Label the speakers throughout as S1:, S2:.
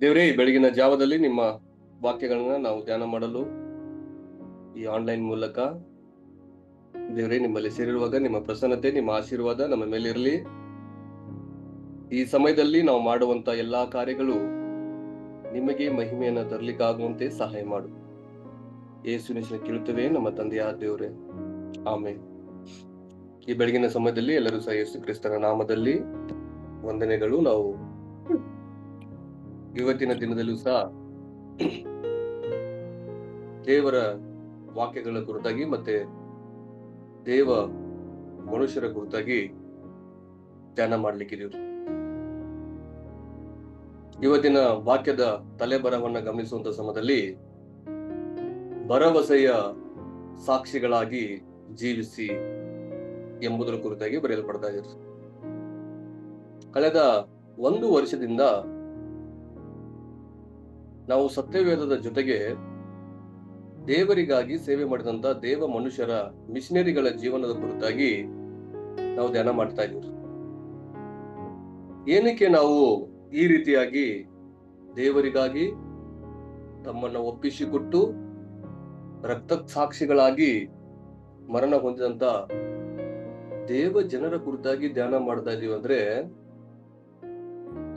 S1: ದೇವರೇ, ಬೆಳಗಿನ ಜಾವದಲ್ಲಿ ನಿಮ್ಮ ವಾಕ್ಯಗಳನ್ನ ನಾವು ಧ್ಯಾನ ಮಾಡಲು ಈ ಆನ್ಲೈನ್ ಮೂಲಕ ದೇವರೇ ನಿಮ್ಮಲ್ಲಿ ಸೇರಿರುವಾಗ ನಿಮ್ಮ ಪ್ರಸನ್ನತೆ, ನಿಮ್ಮ ಆಶೀರ್ವಾದ ನಮ್ಮ ಮೇಲೆ ಇರಲಿ. ಈ ಸಮಯದಲ್ಲಿ ನಾವು ಮಾಡುವಂತ ಎಲ್ಲಾ ಕಾರ್ಯಗಳು ನಿಮಗೆ ಮಹಿಮೆಯನ್ನ ತರಲಿಕ್ಕಾಗುವಂತೆ ಸಹಾಯ ಮಾಡು. ಯೇಸುವಿನ ಕೇಳುತ್ತೇವೆ ನಮ್ಮ ತಂದೆಯ ದೇವರೇ, ಆಮೇಲೆ. ಈ ಬೆಳಗಿನ ಸಮಯದಲ್ಲಿ ಎಲ್ಲರೂ ಸಹ ಯೇಸು ಕ್ರಿಸ್ತನ ನಾಮದಲ್ಲಿ ವಂದನೆಗಳು. ನಾವು ಇವತ್ತಿನ ದಿನದಲ್ಲೂ ಸಹ ದೇವರ ವಾಕ್ಯಗಳ ಕುರಿತಾಗಿ ಮತ್ತೆ ದೇವ ಮನುಷ್ಯರ ಕುರಿತಾಗಿ ಧ್ಯಾನ ಮಾಡ್ಲಿಕ್ಕಿದೀವಿ. ಇವತ್ತಿನ ವಾಕ್ಯದ ತಲೆಬರಹವನ್ನ ಗಮನಿಸುವಂತ ಸಮಯದಲ್ಲಿ ಭರವಸೆಯ ಸಾಕ್ಷಿಗಳಾಗಿ ಜೀವಿಸಿ ಎಂಬುದರ ಕುರಿತಾಗಿ ಬರೆಯಲ್ಪಡ್ತಾ ಇದೆ. ಕಳೆದ 1 ವರ್ಷದಿಂದ ನಾವು ಸತ್ಯವೇದದ ಜೊತೆಗೆ ದೇವರಿಗಾಗಿ ಸೇವೆ ಮಾಡಿದಂತ ದೇವ ಮನುಷ್ಯರ ಮಿಷನರಿಗಳ ಜೀವನದ ಕುರಿತಾಗಿ ನಾವು ಧ್ಯಾನ ಮಾಡ್ತಾ ಇದ್ದೀವಿ. ಏನಕ್ಕೆ ನಾವು ಈ ರೀತಿಯಾಗಿ ದೇವರಿಗಾಗಿ ತಮ್ಮನ್ನು ಒಪ್ಪಿಸಿಕೊಟ್ಟು ರಕ್ತ ಸಾಕ್ಷಿಗಳಾಗಿ ಮರಣ ಹೊಂದಿದಂತ ದೇವ ಜನರ ಕುರಿತಾಗಿ ಧ್ಯಾನ ಮಾಡ್ತಾ ಇದೀವಿ ಅಂದ್ರೆ,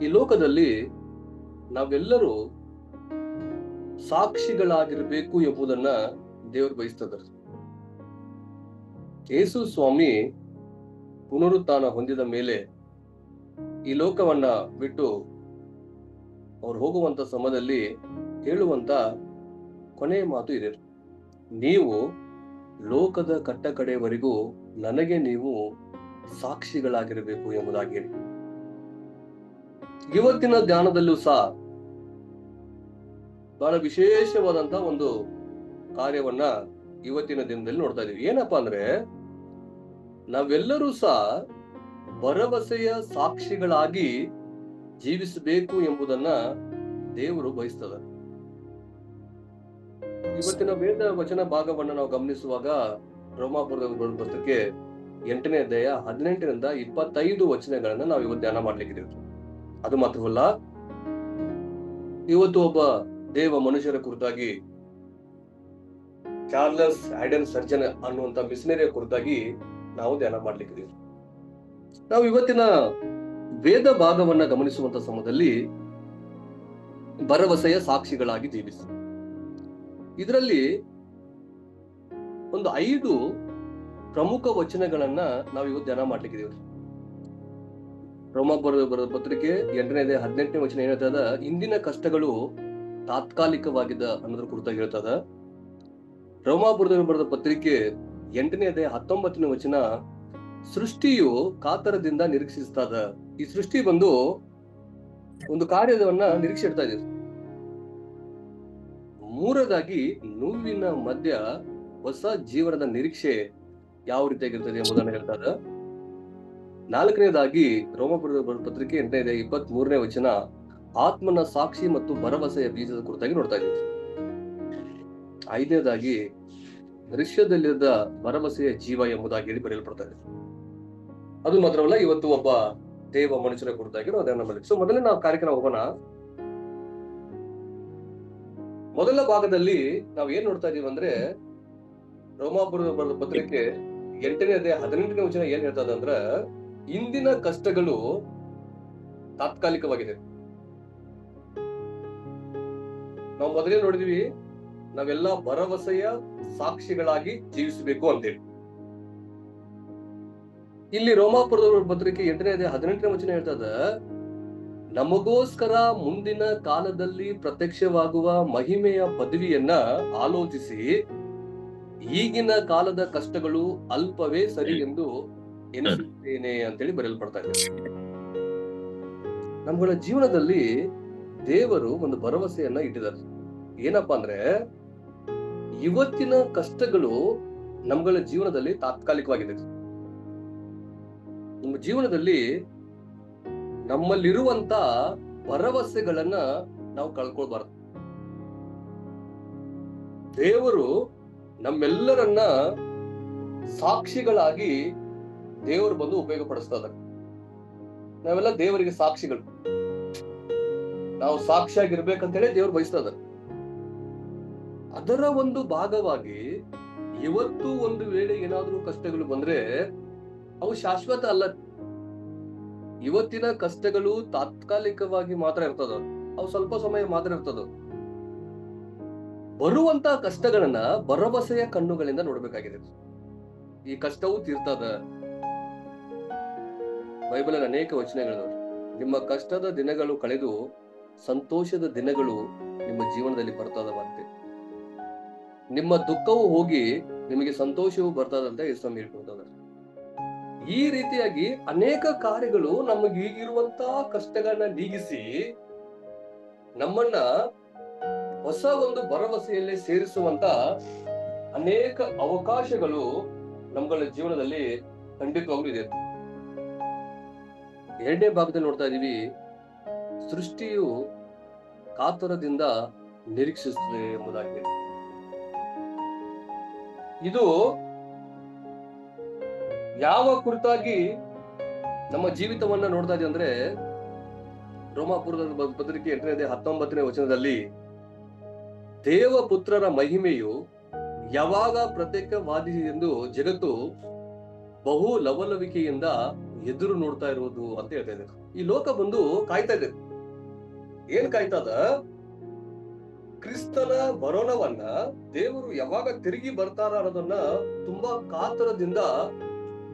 S1: ಈ ಲೋಕದಲ್ಲಿ ನಾವೆಲ್ಲರೂ ಸಾಕ್ಷಿಗಳಾಗಿರ್ಬೇಕು ಎಂಬುದನ್ನ ದೇವರು ಬಯಸ್ತದ. ಯೇಸು ಸ್ವಾಮಿ ಪುನರುತ್ಥಾನ ಹೊಂದಿದ ಮೇಲೆ ಈ ಲೋಕವನ್ನ ಬಿಟ್ಟು ಅವ್ರು ಹೋಗುವಂತ ಸಮಯದಲ್ಲಿ ಹೇಳುವಂತ ಕೊನೆಯ ಮಾತು ಇದೆ: ನೀವು ಲೋಕದ ಕಟ್ಟ ಕಡೆಯವರೆಗೂ ನನಗೆ ನೀವು ಸಾಕ್ಷಿಗಳಾಗಿರಬೇಕು ಎಂಬುದಾಗಿ ಹೇಳಿ. ಇವತ್ತಿನ ಧ್ಯಾನದಲ್ಲೂ ಸಹ ಬಹಳ ವಿಶೇಷವಾದಂತ ಒಂದು ಕಾರ್ಯವನ್ನ ಇವತ್ತಿನ ದಿನದಲ್ಲಿ ನೋಡ್ತಾ ಇದೀವಿ. ಏನಪ್ಪಾ ಅಂದ್ರೆ, ನಾವೆಲ್ಲರೂ ಸಹ ಭರವಸೆಯ ಸಾಕ್ಷಿಗಳಾಗಿ ಜೀವಿಸಬೇಕು ಎಂಬುದನ್ನ ದೇವರು ಬಯಸ್ತದ. ಇವತ್ತಿನ ವೇದ ವಚನ ಭಾಗವನ್ನ ನಾವು ಗಮನಿಸುವಾಗ ರೋಮಾಪುರದ ಪುಸ್ತಕಕ್ಕೆ 8ನೇ ಅಧ್ಯಾಯ 18ರಿಂದ 25 ವಚನಗಳನ್ನ ನಾವು ಇವತ್ತು ಧ್ಯಾನ ಮಾಡ್ಲಿಕ್ಕಿದ್ದೀವಿ. ಅದು ಮಾತ್ರವಲ್ಲ, ಇವತ್ತು ಒಬ್ಬ ದೇವ ಮನುಷ್ಯರ ಕುರಿತಾಗಿ ಚಾರ್ಲಸ್ ಹ್ಯಾಡನ್ ಸರ್ಜನ್ ಅನ್ನುವಂತ ಮಿಷನರಿಯ ಕುರಿತಾಗಿ ನಾವು ಧ್ಯಾನ ಮಾಡ್ಲಿಕ್ಕಿದ್ದೀವಿ. ನಾವು ಇವತ್ತಿನ ವೇದ ಭಾಗವನ್ನ ಗಮನಿಸುವಂತ ಸಮಯದಲ್ಲಿ ಭರವಸೆಯ ಸಾಕ್ಷಿಗಳಾಗಿ ಜೀವಿಸಿ, ಇದರಲ್ಲಿ ಒಂದು 5 ಪ್ರಮುಖ ವಚನಗಳನ್ನ ನಾವು ಇವತ್ತು ಧ್ಯಾನ ಮಾಡ್ಲಿಕ್ಕಿದ್ದೀವಿ. ರೋಮಾಪುರದ ಪತ್ರಿಕೆ 8ನೇ ಅಧ್ಯಾಯ 18ನೇ ವಚನ ಏನ್ ಹೇಳ್ತದ? ಇಂದಿನ ಕಷ್ಟಗಳು ತಾತ್ಕಾಲಿಕವಾಗಿದೆ ಅನ್ನೋದ್ರ ಕುರಿತಾಗಿ ಹೇಳ್ತದ. ರೋಮಾಪುರದ ಬರೆದ ಪತ್ರಿಕೆ 8ನೇ ಅಧ್ಯಾಯ 19ನೇ ವಚನ ಸೃಷ್ಟಿಯು ಕಾತರದಿಂದ ನಿರೀಕ್ಷಿಸ್ತದ. ಈ ಸೃಷ್ಟಿ ಬಂದು ಒಂದು ಕಾರ್ಯವನ್ನ ನಿರೀಕ್ಷೆ ಇಡ್ತಾ ಇದೆ. 3ನೇದಾಗಿ ನೋವಿನ ಮಧ್ಯ ಹೊಸ ಜೀವನದ ನಿರೀಕ್ಷೆ ಯಾವ ರೀತಿಯಾಗಿರ್ತದೆ ಎಂಬುದನ್ನು ಹೇಳ್ತದ. 4ನೇದಾಗಿ ರೋಮಾಪುರದ ಪತ್ರಿಕೆ 8ನೇ ಅಧ್ಯಾಯ 23ನೇ ವಚನ ಆತ್ಮನ ಸಾಕ್ಷಿ ಮತ್ತು ಭರವಸೆಯ ಬೀಜದ ಕುರಿತಾಗಿ ನೋಡ್ತಾ ಇದ್ದೀವಿ. 5ನೇದಾಗಿ ದೃಶ್ಯದಲ್ಲಿದ್ದ ಭರವಸೆಯ ಜೀವ ಎಂಬುದಾಗಿ ಹೇಳಿ ಬರೆಯಲ್ಪಡ್ತಾ ಇದೆ. ಅದು ಮಾತ್ರವಲ್ಲ, ಇವತ್ತು ಒಬ್ಬ ದೇವ ಮನುಷ್ಯರ ಕುರಿತಾಗಿ ನಾವು ಧ್ಯಾನ ಮಾಡಲಿಕ್ಕೆ. ಸೊ ಮೊದಲೇ ನಾವು ಕಾರ್ಯಕ್ರಮ ಹೋಗೋಣ. ಮೊದಲ ಭಾಗದಲ್ಲಿ ನಾವು ಏನ್ ನೋಡ್ತಾ ಇದೀವಿ ಅಂದ್ರೆ, ರೋಮಾಪುರದ ಬರೆದ ಪತ್ರಿಕೆ 8ನೇ ಅಧ್ಯಾಯ 18ನೇ ವಚನ ಏನ್ ಹೇಳ್ತದ ಅಂದ್ರ, ಇಂದಿನ ಕಷ್ಟಗಳು ತಾತ್ಕಾಲಿಕವಾಗಿದೆ. ನಾವು ಮೊದಲೇ ನೋಡಿದ್ವಿ, ನಾವೆಲ್ಲ ಭರವಸೆಯ ಸಾಕ್ಷಿಗಳಾಗಿ ಜೀವಿಸಬೇಕು ಅಂತೇಳಿ. ಇಲ್ಲಿ ರೋಮಾಪುರದ ಪತ್ರಿಕೆ 8ನೇ ಅಧ್ಯಾಯ 18ನೇ ವಚನ ಹೇಳ್ತದ, ನಮಗೋಸ್ಕರ ಮುಂದಿನ ಕಾಲದಲ್ಲಿ ಪ್ರತ್ಯಕ್ಷವಾಗುವ ಮಹಿಮೆಯ ಪದವಿಯನ್ನ ಆಲೋಚಿಸಿ ಈಗಿನ ಕಾಲದ ಕಷ್ಟಗಳು ಅಲ್ಪವೇ ಸರಿ ಎಂದು ಎನಿಸುತ್ತೇನೆ ಅಂತೇಳಿ ಬರೆಯಲ್ಪಡ್ತಾ ಇದೆ. ನಮ್ಗಳ ಜೀವನದಲ್ಲಿ ದೇವರು ಒಂದು ಭರವಸೆಯನ್ನ ಇಟ್ಟಿದ್ದಾರೆ. ಏನಪ್ಪಾ ಅಂದ್ರೆ, ಇವತ್ತಿನ ಕಷ್ಟಗಳು ನಮ್ಗಳ ಜೀವನದಲ್ಲಿ ತಾತ್ಕಾಲಿಕವಾಗಿದೆ. ನಮ್ಮ ಜೀವನದಲ್ಲಿ ನಮ್ಮಲ್ಲಿರುವಂತ ಭರವಸೆಗಳನ್ನ ನಾವು ಕಳ್ಕೊಳ್ಬಾರ್ದು. ದೇವರು ನಮ್ಮೆಲ್ಲರನ್ನ ಸಾಕ್ಷಿಗಳಾಗಿ ದೇವರು ಬಂದು ಉಪಯೋಗ ಪಡಿಸ್ತಾ ಇದ್ದಾರೆ. ನಾವೆಲ್ಲ ದೇವರಿಗೆ ಸಾಕ್ಷಿಗಳು. ನಾವು ಸಾಕ್ಷಿಯಾಗಿರ್ಬೇಕಂತೇಳಿ ದೇವ್ರು ಬಯಸ್ತಾ ಇದ್ದಾರೆ. ಅದರ ಒಂದು ಭಾಗವಾಗಿ ಇವತ್ತು ಒಂದು ವೇಳೆ ಏನಾದ್ರೂ ಕಷ್ಟಗಳು ಬಂದ್ರೆ ಅವು ಶಾಶ್ವತ ಅಲ್ಲ. ಇವತ್ತಿನ ಕಷ್ಟಗಳು ತಾತ್ಕಾಲಿಕವಾಗಿ ಮಾತ್ರ ಇರ್ತದ, ಅವು ಸ್ವಲ್ಪ ಸಮಯ ಮಾತ್ರ ಇರ್ತದ. ಬರುವಂತ ಕಷ್ಟಗಳನ್ನ ಭರವಸೆಯ ಕಣ್ಣುಗಳಿಂದ ನೋಡ್ಬೇಕಾಗಿದೆ. ಈ ಕಷ್ಟವು ತೀರ್ತದ. ಬೈಬಲ್ ಅನೇಕ ವಚನಗಳು, ನಿಮ್ಮ ಕಷ್ಟದ ದಿನಗಳು ಕಳೆದು ಸಂತೋಷದ ದಿನಗಳು ನಿಮ್ಮ ಜೀವನದಲ್ಲಿ ಬರ್ತದವಂತೆ. ನಿಮ್ಮ ದುಃಖವು ಹೋಗಿ ನಿಮಗೆ ಸಂತೋಷವು ಬರ್ತದಂತ ಯೇಸು ಹೇಳ್ಕೊಡ್ತದ. ಈ ರೀತಿಯಾಗಿ ಅನೇಕ ಕಾರ್ಯಗಳು ನಮಗೆ ಈಗಿರುವಂತಹ ಕಷ್ಟಗಳನ್ನ ನೀಗಿಸಿ ನಮ್ಮನ್ನ ಹೊಸ ಒಂದು ಭರವಸೆಯಲ್ಲಿ ಸೇರಿಸುವಂತ ಅನೇಕ ಅವಕಾಶಗಳು ನಮ್ಗಳ ಜೀವನದಲ್ಲಿ ಖಂಡಿತವಾಗ್ಲೂ ಇದೆ. ಎರಡನೇ ಭಾಗದಲ್ಲಿ ನೋಡ್ತಾ ಇದೀವಿ, ಸೃಷ್ಟಿಯು ಕಾತರದಿಂದ ನಿರೀಕ್ಷಿಸುತ್ತದೆ ಎಂಬುದಾಗಿ. ಇದು ಯಾವ ಕುರಿತಾಗಿ ನಮ್ಮ ಜೀವಿತವನ್ನ ನೋಡ್ತಾ ಇದೆ ಅಂದ್ರೆ, ರೋಮಾಪುರದ ಪತ್ರಿಕೆ 8-19 ವಚನದಲ್ಲಿ ದೇವಪುತ್ರರ ಮಹಿಮೆಯು ಯಾವಾಗ ಪ್ರತ್ಯೇಕವಾದಿ ಎಂದು ಜಗತ್ತು ಬಹು ಲವಲವಿಕೆಯಿಂದ ಎದುರು ನೋಡ್ತಾ ಇರುವುದು ಅಂತ ಹೇಳ್ತಾ ಇದ್ದಾರೆ. ಈ ಲೋಕ ಬಂದು ಕಾಯ್ತಾ ಇದೆ. ಏನ್ ಕಾಯ್ತದ? ಕ್ರಿಸ್ತನ ಬರೋಣವನ್ನ ದೇವರು ಯಾವಾಗ ತಿರುಗಿ ಬರ್ತಾರ ಅನ್ನೋದನ್ನ ತುಂಬಾ ಕಾತರದಿಂದ,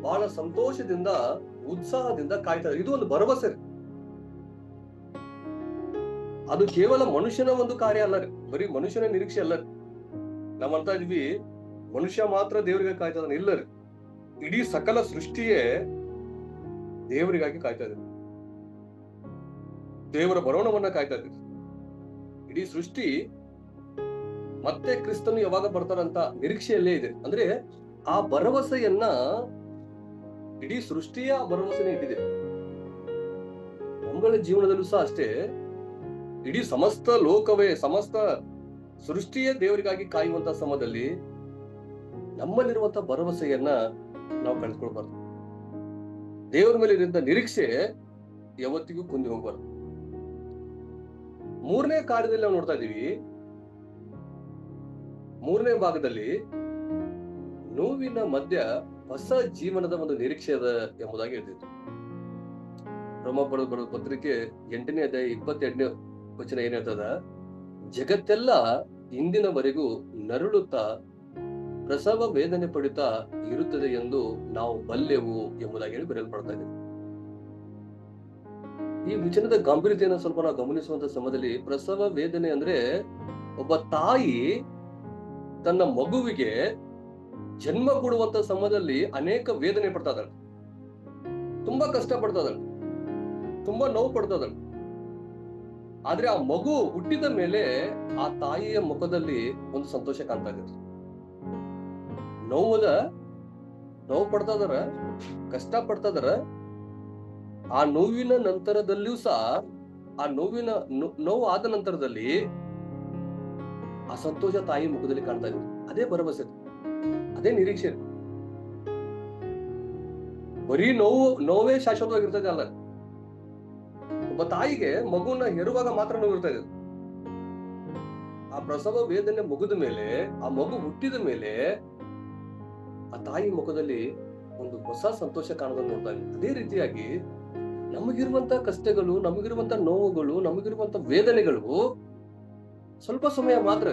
S1: ಬಹಳ ಸಂತೋಷದಿಂದ, ಉತ್ಸಾಹದಿಂದ ಕಾಯ್ತಾ ಇದೆ. ಇದು ಒಂದು ಭರವಸೆ. ಅದು ಕೇವಲ ಮನುಷ್ಯನ ಒಂದು ಕಾರ್ಯ ಅಲ್ಲ ರೀ, ಬರೀ ಮನುಷ್ಯನ ನಿರೀಕ್ಷೆ ಅಲ್ಲ ರೀ. ನಾವ್ ಅಂತ ಇದೀವಿ ಮನುಷ್ಯ ಮಾತ್ರ ದೇವರಿಗೆ ಕಾಯ್ತದ, ಇಲ್ಲ ರೀ. ಇಡೀ ಸಕಲ ಸೃಷ್ಟಿಯೇ ದೇವರಿಗಾಗಿ ಕಾಯ್ತಾ ಇದೆ. ದೇವರ ಬರೋಣವನ್ನ ಕಾಯ್ತಾ ಇದೆ. ಇಡೀ ಸೃಷ್ಟಿ ಮತ್ತೆ ಕ್ರಿಸ್ತನು ಯಾವಾಗ ಬರ್ತಾರಂತ ನಿರೀಕ್ಷೆಯಲ್ಲೇ ಇದೆ. ಅಂದ್ರೆ ಆ ಭರವಸೆಯನ್ನ ಇಡೀ ಸೃಷ್ಟಿಯ ಭರವಸೆನೇ ಇಟ್ಟಿದೆ. ನಮ್ಮಗಳ ಜೀವನದಲ್ಲೂ ಸಹ ಅಷ್ಟೇ. ಇಡೀ ಸಮಸ್ತ ಲೋಕವೇ, ಸಮಸ್ತ ಸೃಷ್ಟಿಯೇ ದೇವರಿಗಾಗಿ ಕಾಯುವಂತ ಸಮಯದಲ್ಲಿ ನಮ್ಮಲ್ಲಿರುವಂತ ಭರವಸೆಯನ್ನ ನಾವು ಕಳ್ಕೊಳ್ಬಾರ್ದು. ದೇವರ ಮೇಲೆ ಇರುವಂತ ನಿರೀಕ್ಷೆ ಯಾವತ್ತಿಗೂ ಕುಂದಿ ಹೋಗ್ಬಾರ್ದು. ಮೂರನೇ ಕಾರ್ಯದಲ್ಲಿ ನಾವು ನೋಡ್ತಾ ಇದೀವಿ, ಮೂರನೇ ಭಾಗದಲ್ಲಿ ನೋವಿನ ಮಧ್ಯ ಹೊಸ ಜೀವನದ ಒಂದು ನಿರೀಕ್ಷೆ ಅದ ಎಂಬುದಾಗಿ ಹೇಳ್ತಿದ್ರು. ರೋಮಾಪುರದ ಪತ್ರಿಕೆ 8-22 ವಚನ ಏನ್ ಹೇಳ್ತದ? ಜಗತ್ತೆಲ್ಲ ಇಂದಿನವರೆಗೂ ನರಳುತ್ತಾ ಪ್ರಸವ ವೇದನೆ ಪಡುತ್ತಾ ಇರುತ್ತದೆ ಎಂದು ನಾವು ಬಲ್ಲೆವು ಎಂಬುದಾಗಿ ಹೇಳಿ ಬರೆಯಲ್ಪಡ್ತಾ ಇದೆ. ಈ ವಚನದ ಗಂಭೀರತೆಯನ್ನು ಸ್ವಲ್ಪ ನಾವು ಗಮನಿಸುವಂತ ಸಮಯದಲ್ಲಿ, ಪ್ರಸವ ವೇದನೆ ಅಂದ್ರೆ ಒಬ್ಬ ತಾಯಿ ತನ್ನ ಮಗುವಿಗೆ ಜನ್ಮ ಕೊಡುವಂತ ಸಮಯದಲ್ಲಿ ಅನೇಕ ವೇದನೆ ಪಡ್ತಾ ಇದ್ದಾಳೆ, ತುಂಬಾ ಕಷ್ಟ ಪಡ್ತಾ ಇದ್ದಾಳೆ, ತುಂಬಾ ನೋವು ಪಡ್ತಾ ಇದ್ದಾಳೆ. ಆದ್ರೆ ಆ ಮಗು ಹುಟ್ಟಿದ ಮೇಲೆ ಆ ತಾಯಿಯ ಮುಖದಲ್ಲಿ ಒಂದು ಸಂತೋಷ ಕಾಣ್ತಾ ಇದೆ. ನೋವು ಪಡ್ತಾ ಇದಾರ, ಕಷ್ಟ ಪಡ್ತಾ ಇದಾರ. ಆ ನೋವಿನ ನಂತರದಲ್ಲಿಯೂ ಸಹ, ಆ ನೋವು ಆದ ನಂತರದಲ್ಲಿ ಆ ಸಂತೋಷ ತಾಯಿ ಮುಖದಲ್ಲಿ ಕಾಣ್ತಾ ಇದೆ. ಅದೇ ಭರವಸೆ, ಅದೇ ನಿರೀಕ್ಷೆ. ಬರೀ ನೋವೇ ಶಾಶ್ವತವಾಗಿರ್ತದೆ ಅಲ್ಲ. ಒಬ್ಬ ತಾಯಿಗೆ ಮಗುನ ಹೆರುವಾಗ ಮಾತ್ರ ನೋವು ಇರ್ತಾ ಇದೆ. ಆ ಪ್ರಸವ ವೇದನೆ ಮುಗಿದ ಮೇಲೆ, ಆ ಮಗು ಹುಟ್ಟಿದ ಮೇಲೆ ಆ ತಾಯಿ ಮುಖದಲ್ಲಿ ಒಂದು ಹೊಸ ಸಂತೋಷ ಕಾಣೋದನ್ನು ನೋಡ್ತಾ ಇದೆ. ಅದೇ ರೀತಿಯಾಗಿ ನಮಗಿರುವಂತ ಕಷ್ಟಗಳು, ನಮಗಿರುವಂತ ನೋವುಗಳು, ನಮಗಿರುವಂತ ವೇದನೆಗಳು ಸ್ವಲ್ಪ ಸಮಯ ಮಾತ್ರ.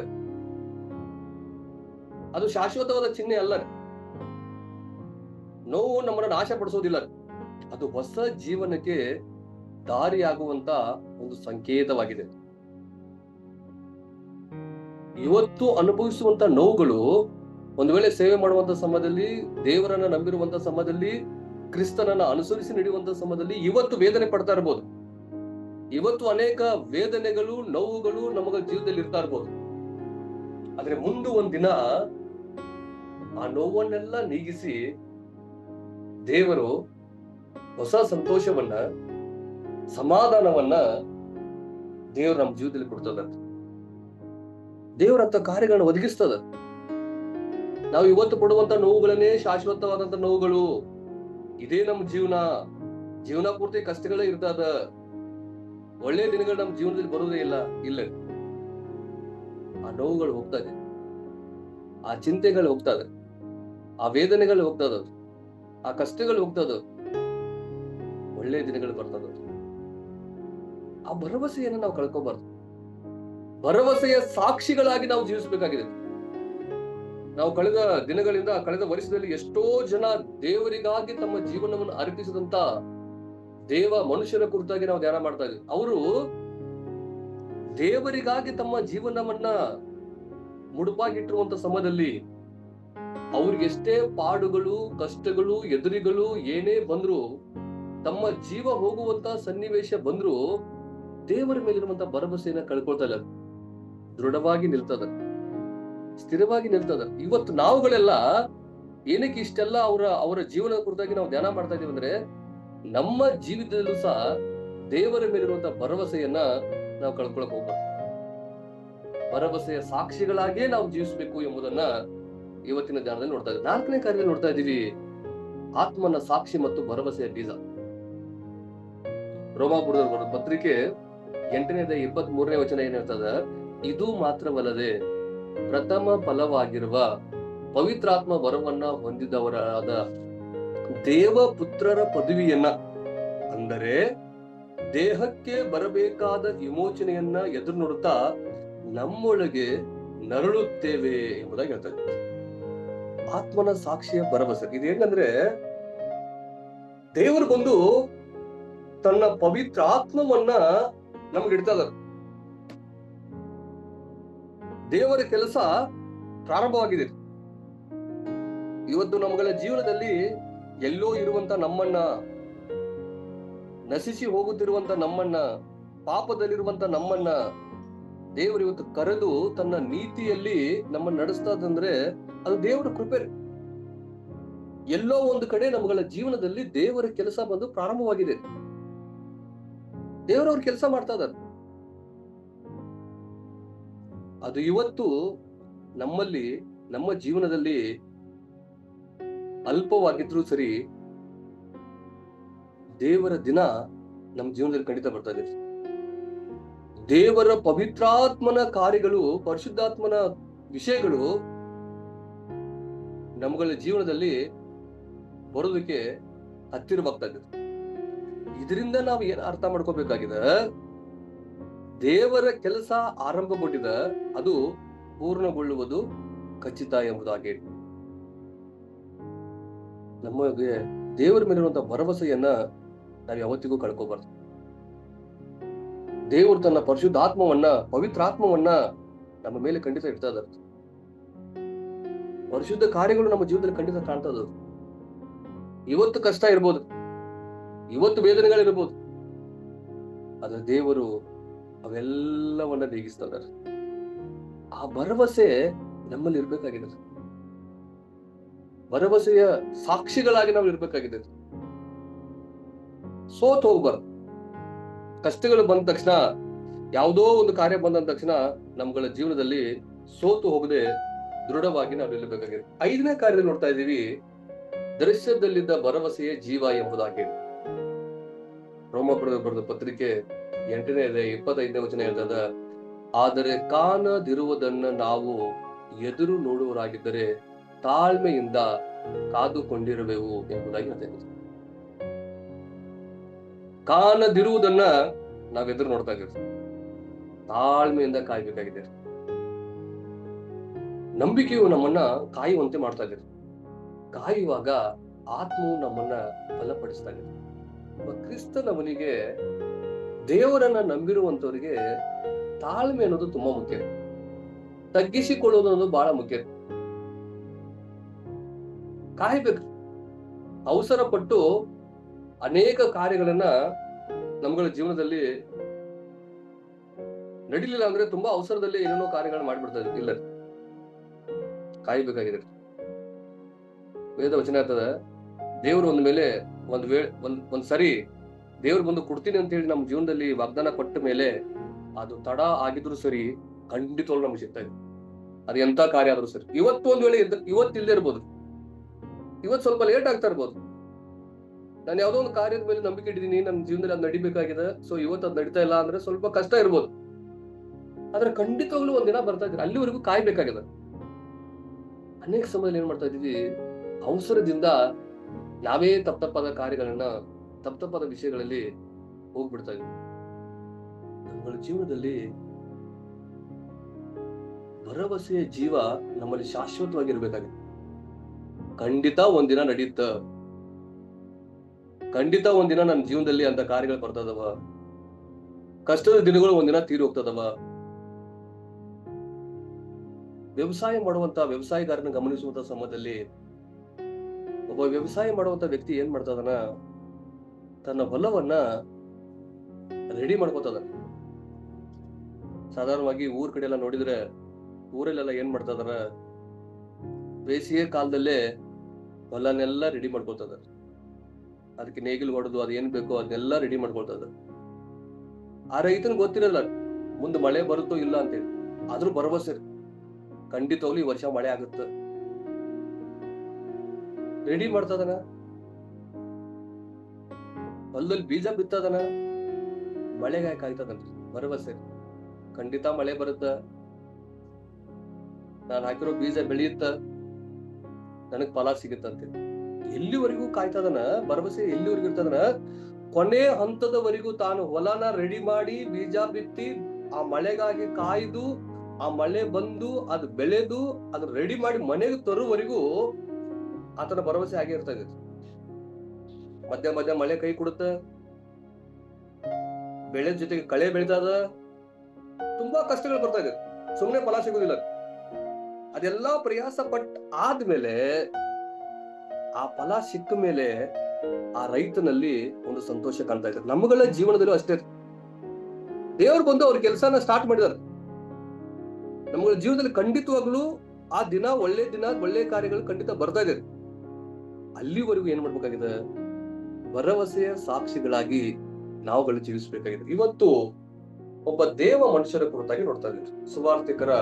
S1: ಅದು ಶಾಶ್ವತವಾದ ಚಿಹ್ನೆ ಅಲ್ಲ. ನೋವು ನಮ್ಮನ್ನು ನಾಶ ಪಡಿಸೋದಿಲ್ಲ. ಅದು ಹೊಸ ಜೀವನಕ್ಕೆ ದಾರಿಯಾಗುವಂತ ಒಂದು ಸಂಕೇತವಾಗಿದೆ. ಇವತ್ತು ಅನುಭವಿಸುವಂತ ನೋವುಗಳು ಒಂದು ವೇಳೆ ಸೇವೆ ಮಾಡುವಂತ ಸಮಯದಲ್ಲಿ, ದೇವರನ್ನ ನಂಬಿರುವಂತ ಸಮಯದಲ್ಲಿ, ಕ್ರಿಸ್ತನನ್ನ ಅನುಸರಿಸಿ ನಡೆಯುವಂತ ಸಮಯದಲ್ಲಿ ಇವತ್ತು ವೇದನೆ ಪಡ್ತಾ ಇರ್ಬೋದು. ಇವತ್ತು ಅನೇಕ ವೇದನೆಗಳು, ನೋವುಗಳು ನಮಗ ಜೀವನದಲ್ಲಿ ಇರ್ತಾ ಇರ್ಬೋದು. ಆದ್ರೆ ಮುಂದೆ ಒಂದಿನ ಆ ನೋವನ್ನೆಲ್ಲ ನೀಗಿಸಿ ದೇವರು ಹೊಸ ಸಂತೋಷವನ್ನ, ಸಮಾಧಾನವನ್ನ ದೇವರು ನಮ್ಮ ಜೀವನದಲ್ಲಿ ಕೊಡ್ತದ. ದೇವರಂತ ಕಾರ್ಯಗಳನ್ನ ಒದಗಿಸ್ತದ. ನಾವು ಇವತ್ತು ಪಡುವಂತ ನೋವುಗಳನ್ನೇ ಶಾಶ್ವತವಾದಂತ ನೋವುಗಳು. ಇದೇ ನಮ್ಮ ಜೀವನ ಪೂರ್ತಿ ಕಷ್ಟಗಳೇ ಇರ್ತದ. ಒಳ್ಳೆ ದಿನಗಳು ನಮ್ಮ ಜೀವನದಲ್ಲಿ ಬರುವುದೇ ಇಲ್ಲ. ಆ ನೋವುಗಳು ಹೋಗ್ತಾ ಇದೆ, ಆ ಚಿಂತೆಗಳು ಹೋಗ್ತಾ ಇದೆ, ಆ ವೇದನೆಗಳು ಹೋಗ್ತದ, ಆ ಕಷ್ಟಗಳು ಹೋಗ್ತದ, ಒಳ್ಳೆ ದಿನಗಳು ಬರ್ತದ. ಆ ಭರವಸೆಯನ್ನು ನಾವು ಕಳ್ಕೋಬಾರ್ದು. ಭರವಸೆಯ ಸಾಕ್ಷಿಗಳಾಗಿ ನಾವು ಜೀವಿಸಬೇಕಾಗಿದೆ. ನಾವು ಕಳೆದ ವರ್ಷದಲ್ಲಿ ಎಷ್ಟೋ ಜನ ದೇವರಿಗಾಗಿ ತಮ್ಮ ಜೀವನವನ್ನು ಅರ್ಪಿಸಿದಂತ ಮನುಷ್ಯರ ಕುರಿತಾಗಿ ನಾವು ಧ್ಯಾನ ಮಾಡ್ತಾ ಇದ್ದೀವಿ. ಅವರು ದೇವರಿಗಾಗಿ ತಮ್ಮ ಜೀವನವನ್ನ ಮುಡುಪಾಗಿಟ್ಟಿರುವಂತ ಸಮಯದಲ್ಲಿ ಅವ್ರಿಗೆ ಎಷ್ಟೇ ಪಾಡುಗಳು, ಕಷ್ಟಗಳು, ಎದುರುಗಳು ಏನೇ ಬಂದ್ರು, ತಮ್ಮ ಜೀವ ಹೋಗುವಂತ ಸನ್ನಿವೇಶ ಬಂದ್ರು, ದೇವರ ಮೇಲಿರುವಂತ ಭರವಸೆಯನ್ನ ಕಳ್ಕೊಳ್ತಾ ಇಲ್ಲ. ದೃಢವಾಗಿ ನಿಲ್ತದ, ಸ್ಥಿರವಾಗಿ ನಿಲ್ತದ. ಇವತ್ತು ನಾವುಗಳೆಲ್ಲ ಏನಕ್ಕೆ ಇಷ್ಟೆಲ್ಲ ಅವರ ಜೀವನದ ಕುರಿತಾಗಿ ನಾವು ಧ್ಯಾನ ಮಾಡ್ತಾ ಇದೀವಿ ಅಂದ್ರೆ, ನಮ್ಮ ಜೀವಿತದಲ್ಲೂ ಸಹ ದೇವರ ಮೇಲಿರುವಂತ ಭರವಸೆಯನ್ನ ನಾವು ಕಳ್ಕೊಳಕ್ ಹೋಗ್ಬಾರ್ದು. ಭರವಸೆಯ ಸಾಕ್ಷಿಗಳಾಗೇ ನಾವು ಜೀವಿಸಬೇಕು ಎಂಬುದನ್ನ ಇವತ್ತಿನ ಧ್ಯಾನದಲ್ಲಿ ನೋಡ್ತಾ ಇದ್ದೀವಿ. 4ನೇ ಕಾರ್ಯದಲ್ಲಿ ನೋಡ್ತಾ ಇದ್ದೀವಿ, ಆತ್ಮನ ಸಾಕ್ಷಿ ಮತ್ತು ಭರವಸೆಯ ಬೀಜ. ರೋಮಾಪುರದವರು ಬರೆದ ಪತ್ರಿಕೆ 8ನೇ ಅಧ್ಯಾಯ 23ನೇ ವಚನ ಏನ್ ಹೇಳ್ತದ, ಇದು ಮಾತ್ರವಲ್ಲದೆ ಪ್ರಥಮ ಫಲವಾಗಿರುವ ಪವಿತ್ರಾತ್ಮ ವರವನ್ನ ಹೊಂದಿದವರಾದ ದೇವಪುತ್ರರ ಪದವಿಯನ್ನ, ಅಂದರೆ ದೇಹಕ್ಕೆ ಬರಬೇಕಾದ ವಿಮೋಚನೆಯನ್ನ ಎದುರು ನೋಡುತ್ತಾ ನಮ್ಮೊಳಗೆ ನರಳುತ್ತೇವೆ ಎಂಬುದಾಗಿ ಹೇಳ್ತಾರೆ. ಆತ್ಮನ ಸಾಕ್ಷಿಯ ಭರವಸೆ ಇದು ಹೆಂಗಂದ್ರೆ, ದೇವರು ಬಂದು ತನ್ನ ಪವಿತ್ರ ಆತ್ಮವನ್ನ ನಮ್ಗೆ ಇಡ್ತಾ ಇದ್ದಾರೆ. ದೇವರ ಕೆಲಸ ಪ್ರಾರಂಭವಾಗಿದೆ. ಇವತ್ತು ನಮ್ಮಗಳ ಜೀವನದಲ್ಲಿ ಎಲ್ಲೋ ಇರುವಂತ ನಮ್ಮನ್ನ, ನಶಿಸಿ ಹೋಗುತ್ತಿರುವಂತ ನಮ್ಮನ್ನ, ಪಾಪದಲ್ಲಿರುವಂತ ನಮ್ಮನ್ನ ದೇವರು ಇವತ್ತು ಕರೆದು ತನ್ನ ನೀತಿಯಲ್ಲಿ ನಮ್ಮನ್ನ ನಡೆಸ್ತದಂದ್ರೆ ಅದು ದೇವರ ಕೃಪೆ. ಎಲ್ಲೋ ಒಂದು ಕಡೆ ನಮ್ಮಗಳ ಜೀವನದಲ್ಲಿ ದೇವರ ಕೆಲಸ ಬಂದು ಪ್ರಾರಂಭವಾಗಿದೆ. ದೇವರವ್ರ ಕೆಲಸ ಮಾಡ್ತಾ ಇದ್ದಾರೆ. ಅದು ಇವತ್ತು ನಮ್ಮಲ್ಲಿ, ನಮ್ಮ ಜೀವನದಲ್ಲಿ ಅಲ್ಪವಾಗಿದ್ರೂ ಸರಿ, ದೇವರ ದಿನ ನಮ್ಮ ಜೀವನದಲ್ಲಿ ಖಂಡಿತ ಬರ್ತಾ ಇದೆ. ದೇವರ ಪವಿತ್ರಾತ್ಮನ ಕಾರ್ಯಗಳು, ಪರಿಶುದ್ಧಾತ್ಮನ ವಿಷಯಗಳು ನಮ್ಮಗಳ ಜೀವನದಲ್ಲಿ ಬರೋದಕ್ಕೆ ಹತ್ತಿರವಾಗ್ತಾ ಇದೆ. ಇದರಿಂದ ನಾವು ಏನ್ ಅರ್ಥ ಮಾಡ್ಕೋಬೇಕಾಗಿದೆ, ದೇವರ ಕೆಲಸ ಆರಂಭಗೊಂಡಿದೆ, ಅದು ಪೂರ್ಣಗೊಳ್ಳುವುದು ಖಚಿತ ಎಂಬುದಾಗಿ. ನಮಗೆ ದೇವರ ಮೇಲಿರುವಂತಹ ಭರವಸೆಯನ್ನ ನಾವು ಯಾವತ್ತಿಗೂ ಕಳ್ಕೋಬಾರ್ದು. ದೇವರು ತನ್ನ ಪರಿಶುದ್ಧಾತ್ಮವನ್ನ, ಪವಿತ್ರಾತ್ಮವನ್ನ ನಮ್ಮ ಮೇಲೆ ಖಂಡಿತ ಇಡ್ತಾ ಇದ್ದಾರೆ. ಪರಿಶುದ್ಧ ಕಾರ್ಯಗಳು ನಮ್ಮ ಜೀವನದಲ್ಲಿ ಖಂಡಿತ ಕಾಣ್ತಾ ಇದ್ದಾರೆ. ಇವತ್ತು ಕಷ್ಟ ಇರ್ಬೋದು, ಇವತ್ತು ವೇದನೆಗಳಿರ್ಬೋದು, ಆದ್ರೆ ದೇವರು ಅವೆಲ್ಲವನ್ನ ನೀಗಿಸ್ತಾ ಇದ್ದಾರೆ. ಆ ಭರವಸೆ ನಮ್ಮಲ್ಲಿ ಇರ್ಬೇಕಾಗಿದೆ. ಭರವಸೆಯ ಸಾಕ್ಷಿಗಳಾಗಿ ನಾವು ಇರ್ಬೇಕಾಗಿದೆ. ಸೋತ್ ಹೋಗ್ಬಾರ್ದು. ಕಷ್ಟಗಳು ಬಂದ ತಕ್ಷಣ, ಯಾವುದೋ ಒಂದು ಕಾರ್ಯ ಬಂದ ತಕ್ಷಣ ನಮ್ಗಳ ಜೀವನದಲ್ಲಿ ಸೋತು ಹೋಗದೆ ದೃಢವಾಗಿ ನಾವು ನಿಲ್ಲಬೇಕಾಗಿದೆ. 5ನೇ ಕಾರ್ಯದಲ್ಲಿ ನೋಡ್ತಾ ಇದ್ದೀವಿ, ದೃಶ್ಯದಲ್ಲಿದ್ದ ಭರವಸೆಯೇ ಜೀವ ಎಂಬುದಾಗಿ. ರೋಮಾಪುರದ ಬರೆದ ಪತ್ರಿಕೆ 8ನೇ ಅಧ್ಯಾಯ 25ನೇ ವಚನ ಹೇಳ್ತದ, ಆದರೆ ಕಾಣದಿರುವುದನ್ನ ನಾವು ಎದುರು ನೋಡುವರಾಗಿದ್ದರೆ ತಾಳ್ಮೆಯಿಂದ ಕಾದುಕೊಂಡಿರುವೆವು ಎಂಬುದಾಗಿ ಹೇಳ್ತೇವೆ. ಕಾಣದಿರುವುದನ್ನ ನಾವ್ ಎದುರು ನೋಡ್ತಾ ಇದ್ದೀವಿ, ತಾಳ್ಮೆಯಿಂದ ಕಾಯ್ಬೇಕಾಗಿದೆ. ನಂಬಿಕೆಯು ನಮ್ಮನ್ನ ಕಾಯುವಂತೆ ಮಾಡ್ತಾ ಇದೆ. ಕಾಯುವಾಗ ಆತ್ಮವು ನಮ್ಮನ್ನ ಬಲಪಡಿಸ್ತಾ ಇದೆ. ಕ್ರಿಸ್ತನವನಿಗೆ, ದೇವರನ್ನ ನಂಬಿರುವಂತವರಿಗೆ ತಾಳ್ಮೆ ಅನ್ನೋದು ತುಂಬಾ ಮುಖ್ಯ. ತಗ್ಗಿಸಿಕೊಳ್ಳೋದು ಅನ್ನೋದು ಬಹಳ ಮುಖ್ಯ. ಕಾಯ್ಬೇಕು. ಅವಸರ ಪಟ್ಟು ಅನೇಕ ಕಾರ್ಯಗಳನ್ನ ನಮ್ಗಳ ಜೀವನದಲ್ಲಿ ನಡೀಲಿಲ್ಲ ಅಂದ್ರೆ ತುಂಬಾ ಅವಸರದಲ್ಲಿ ಏನೇನೋ ಕಾರ್ಯಗಳನ್ನ ಮಾಡ್ಬಿಡ್ತಾ ಇದ್ದಾರೆ. ಇಲ್ಲ, ಕಾಯ್ಬೇಕಾಗಿದೆ. ವೇದ ವಚನ ಇರ್ತದೆ, ದೇವ್ರು ಒಂದ್ ಮೇಲೆ ಒಂದ್ ಸರಿ ದೇವ್ರು ಬಂದು ಕೊಡ್ತೀನಿ ಅಂತ ಹೇಳಿ ನಮ್ಮ ಜೀವನದಲ್ಲಿ ವಾಗ್ದಾನ ಕೊಟ್ಟ ಮೇಲೆ ಅದು ತಡ ಆಗಿದ್ರು ಸರಿ, ಖಂಡಿತವಾಗ್ಲೂ ನಮ್ಗೆ ಸಿಗ್ತಾ ಇದೆ. ಅದು ಎಂತ ಕಾರ್ಯ ಆದ್ರೂ ಸರಿ. ಇವತ್ತು ಒಂದ್ ವೇಳೆ ಇವತ್ತು ಇಲ್ಲದೆ ಇರ್ಬೋದು, ಇವತ್ತು ಸ್ವಲ್ಪ ಲೇಟ್ ಆಗ್ತಾ ಇರ್ಬೋದು. ನಾನು ಯಾವ್ದೋ ಒಂದು ಕಾರ್ಯದ ಮೇಲೆ ನಂಬಿಕೆ ಇಟ್ಟಿದ್ದೀನಿ, ನನ್ನ ಜೀವನದಲ್ಲಿ ಅದು ನಡಿಬೇಕಾಗಿದೆ, ಸೊ ಇವತ್ತು ಅದು ನಡೀತಾ ಇಲ್ಲ ಅಂದ್ರೆ ಸ್ವಲ್ಪ ಕಷ್ಟ ಇರ್ಬೋದು. ಆದ್ರೆ ಖಂಡಿತವಾಗ್ಲೂ ಒಂದಿನ ಬರ್ತಾ ಇದ್ರೆ ಅಲ್ಲಿವರೆಗೂ ಕಾಯ್ಬೇಕಾಗಿದೆ. ಅನೇಕ ಸಮಯದಲ್ಲಿ ಏನ್ ಮಾಡ್ತಾ ಇದೀವಿ, ಅವಸರದಿಂದ ಯಾವೇ ತಪ್ಪದ ಕಾರ್ಯಗಳನ್ನ, ತಪ್ಪದ ವಿಷಯಗಳಲ್ಲಿ ಹೋಗ್ಬಿಡ್ತಾ ಇದೀವಿ. ನಮ್ಮ ಜೀವನದಲ್ಲಿ ಭರವಸೆಯ ಜೀವ ನಮ್ಮಲ್ಲಿ ಶಾಶ್ವತವಾಗಿರ್ಬೇಕಾಗಿದೆ. ಖಂಡಿತ ಒಂದಿನ ನಡೆಯುತ್ತ, ಖಂಡಿತ ಒಂದಿನ ನನ್ನ ಜೀವನದಲ್ಲಿ ಅಂತ ಕಾರ್ಯಗಳು ಬರ್ತದವ, ಕಷ್ಟದ ದಿನಗಳು ಒಂದಿನ ತೀರಿ ಹೋಗ್ತದವ. ವ್ಯವಸಾಯ ಮಾಡುವಂತ ವ್ಯವಸಾಯಗಾರನ ಗಮನಿಸುವಂತ ಸಮಯದಲ್ಲಿ ಒಬ್ಬ ವ್ಯವಸಾಯ ಮಾಡುವಂತ ವ್ಯಕ್ತಿ ಏನ್ ಮಾಡ್ತದನ, ತನ್ನ ಹೊಲವನ್ನ ರೆಡಿ ಮಾಡ್ಕೋತದ. ಸಾಧಾರಣವಾಗಿ ಊರ್ ಕಡೆ ಎಲ್ಲ ನೋಡಿದ್ರೆ ಊರಲ್ಲೆಲ್ಲ ಏನ್ ಮಾಡ್ತದಾರ, ಬೇಸಿಗೆ ಕಾಲದಲ್ಲೇ ಹೊಲನೆಲ್ಲ ರೆಡಿ ಮಾಡ್ಕೊಳ್ತದ. ಅದಕ್ಕೆ ನೇಗಿಲು ಹೊಡೆದು ಅದ್ ಏನ್ ಬೇಕೋ ಅದನ್ನೆಲ್ಲ ರೆಡಿ ಮಾಡ್ಕೊಳ್ತದ. ಆ ರೈತನ್ ಗೊತ್ತಿರಲ್ಲ ಮುಂದೆ ಮಳೆ ಬರುತ್ತೋ ಇಲ್ಲ ಅಂತೇಳಿ, ಆದ್ರೂ ಭರವಸೆ ಖಂಡಿತವಾಗ್ಲೂ ಈ ವರ್ಷ ಮಳೆ ಆಗುತ್ತೆ. ರೆಡಿ ಮಾಡ್ತದನ, ಹೊಲದಲ್ಲಿ ಬೀಜ ಬಿತ್ತದನ, ಮಳೆಗಾಯ ಕಾಯ್ತದನ, ಭರವಸೆ ಖಂಡಿತ ಮಳೆ ಬರುತ್ತ, ನಾನು ಹಾಕಿರೋ ಬೀಜ ಬೆಳೆಯುತ್ತ, ನನಗ್ ಫಲ ಸಿಗುತ್ತಂತೆ. ಎಲ್ಲಿವರೆಗೂ ಕಾಯ್ತದನ, ಭರವಸೆ ಎಲ್ಲಿವರೆಗೂ ಇರ್ತದನ, ಕೊನೆ ಹಂತದವರೆಗೂ ತಾನು ಹೊಲನ ರೆಡಿ ಮಾಡಿ ಬೀಜ ಬಿತ್ತಿ ಆ ಮಳೆಗಾಗಿ ಕಾಯ್ದು, ಆ ಮಳೆ ಬಂದು ಅದು ಬೆಳೆದು ಅದನ್ನ ರೆಡಿ ಮಾಡಿ ಮನೆಗೆ ತರುವವರೆಗೂ ಆತನ ಭರವಸೆ ಹಾಗೆ ಇರ್ತದೆ. ಮಧ್ಯ ಮಧ್ಯ ಮಳೆ ಕೈ ಕೊಡುತ್ತ, ಬೆಳೆ ಜೊತೆಗೆ ಕಳೆ ಬೆಳಿತದ, ತುಂಬಾ ಕಷ್ಟಗಳು ಬರ್ತಾ ಇದೆ, ಸುಮ್ಮನೆ ಫಲ ಸಿಗುದಿಲ್ಲ. ಅದೆಲ್ಲಾ ಪ್ರಯಾಸ ಪಟ್ಟ ಆದ್ಮೇಲೆ ಆ ಫಲ ಸಿಕ್ಕ ಮೇಲೆ ಆ ರೈತನಲ್ಲಿ ಒಂದು ಸಂತೋಷ ಕಾಣ್ತಾ ಇದ್ದಾರೆ. ನಮ್ಮಗಳ ಜೀವನದಲ್ಲೂ ಅಷ್ಟೇ, ದೇವರು ಬಂದು ಅವ್ರ ಕೆಲಸನ ಸ್ಟಾರ್ಟ್ ಮಾಡಿದಾರೆ. ನಮ್ಮಗಳ ಜೀವನದಲ್ಲಿ ಖಂಡಿತವಾಗ್ಲೂ ಆ ದಿನ ಒಳ್ಳೆ ಕಾರ್ಯಗಳು ಖಂಡಿತ ಬರ್ತಾ ಇದೆ. ಅಲ್ಲಿವರೆಗೂ ಏನ್ ಮಾಡ್ಬೇಕಾಗಿದೆ, ಭರವಸೆಯ ಸಾಕ್ಷಿಗಳಾಗಿ ನಾವುಗಳು ಜೀವಿಸಬೇಕಾಗಿದೆ. ಇವತ್ತು ಒಬ್ಬ ದೇವ ಮನುಷ್ಯರ ಕುರಿತಾಗಿ ನೋಡ್ತಾ ಇದ್ದೀವಿ. ಸುವಾರ್ತಿಕರ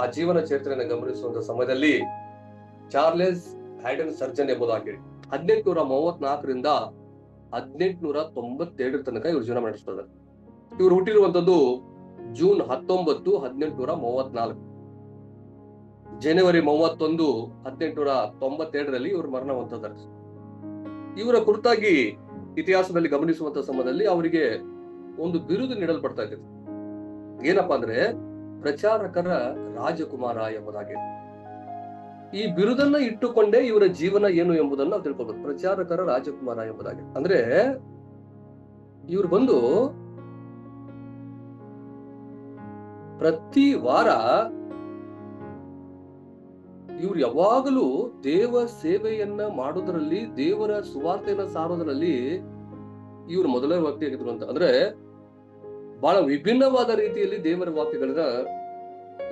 S1: ಆ ಜೀವನ ಚರಿತ್ರೆಯನ್ನು ಗಮನಿಸುವಂತ ಸಮಯದಲ್ಲಿ ಚಾರ್ಲೆಸ್ ಹ್ಯಾಡನ್ ಸರ್ಜನ್ ಎಂಬುದಾಗಿ 1834ರಿಂದ 1897 ತನಕ ಇವ್ರು ಜೀವನ ನಡೆಸ್ತಾರೆ. ಇವ್ರು ಹುಟ್ಟಿರುವಂತದ್ದು ಜೂನ್ 19, 1834. ಜನವರಿ 31, 1897ರಲ್ಲಿ ಇವರು ಮರಣ ಹೊಂದಿದ್ದಾರೆ. ಇವರ ಕುರಿತಾಗಿ ಇತಿಹಾಸದಲ್ಲಿ ಗಮನಿಸುವಂತ ಸಮಯದಲ್ಲಿ ಅವರಿಗೆ ಒಂದು ಬಿರುದು ನೀಡಲ್ಪಡ್ತಾ ಇದೆ. ಏನಪ್ಪಾ ಅಂದ್ರೆ ಪ್ರಚಾರಕರ ರಾಜಕುಮಾರ ಎಂಬುದಾಗಿ. ಈ ಬಿರುದನ್ನ ಇಟ್ಟುಕೊಂಡೇ ಇವರ ಜೀವನ ಏನು ಎಂಬುದನ್ನು ನಾವು ತಿಳ್ಕೊಬೇಕು. ಪ್ರಚಾರಕರ ರಾಜಕುಮಾರ ಎಂಬುದಾಗಿ ಅಂದ್ರೆ ಇವ್ರು ಬಂದು ಪ್ರತಿ ವಾರ ಇವ್ರು ಯಾವಾಗಲೂ ದೇವ ಸೇವೆಯನ್ನ ಮಾಡೋದ್ರಲ್ಲಿ, ದೇವರ ಸುವಾರ್ತೆಯನ್ನ ಸಾರೋದ್ರಲ್ಲಿ ಇವ್ರು ಮೊದಲನೇ ವ್ಯಕ್ತಿ ಆಗಿದ್ರು ಅಂತ. ಅಂದ್ರೆ ಬಹಳ ವಿಭಿನ್ನವಾದ ರೀತಿಯಲ್ಲಿ ದೇವರ ವಾಕ್ಯಗಳನ್ನ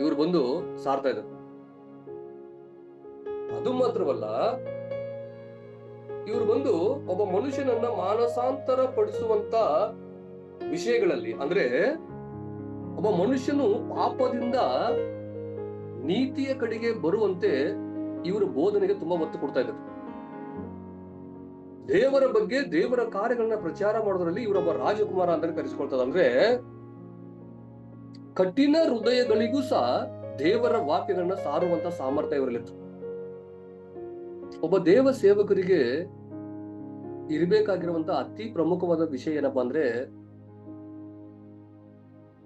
S1: ಇವ್ರು ಬಂದು ಸಾರ್ತಾ ಇದ್ದಾರೆ. ಅದು ಮಾತ್ರವಲ್ಲ, ಇವ್ರು ಬಂದು ಒಬ್ಬ ಮನುಷ್ಯನನ್ನ ಮಾನಸಾಂತರ ಪಡಿಸುವಂತ ವಿಷಯಗಳಲ್ಲಿ, ಅಂದ್ರೆ ಒಬ್ಬ ಮನುಷ್ಯನು ಪಾಪದಿಂದ ನೀತಿಯ ಕಡೆಗೆ ಬರುವಂತೆ ಇವರು ಬೋಧನೆಗೆ ತುಂಬಾ ಒತ್ತು ಕೊಡ್ತಾ ಇದ್ದಾರೆ. ದೇವರ ಬಗ್ಗೆ, ದೇವರ ಕಾರ್ಯಗಳನ್ನ ಪ್ರಚಾರ ಮಾಡೋದ್ರಲ್ಲಿ ಇವರೊಬ್ಬ ರಾಜಕುಮಾರ ಅಂತ ಕರೆಸಿಕೊಳ್ತದ. ಅಂದ್ರೆ ಕಠಿಣ ಹೃದಯಗಳಿಗೂ ಸಹ ದೇವರ ವಾಕ್ಯಗಳನ್ನ ಸಾರುವಂತ ಸಾಮರ್ಥ್ಯ ಇವರಲ್ಲಿತ್ತು. ಒಬ್ಬ ದೇವ ಸೇವಕರಿಗೆ ಇರಬೇಕಾಗಿರುವಂತ ಅತಿ ಪ್ರಮುಖವಾದ ವಿಷಯ ಏನಪ್ಪಾ ಅಂದ್ರೆ,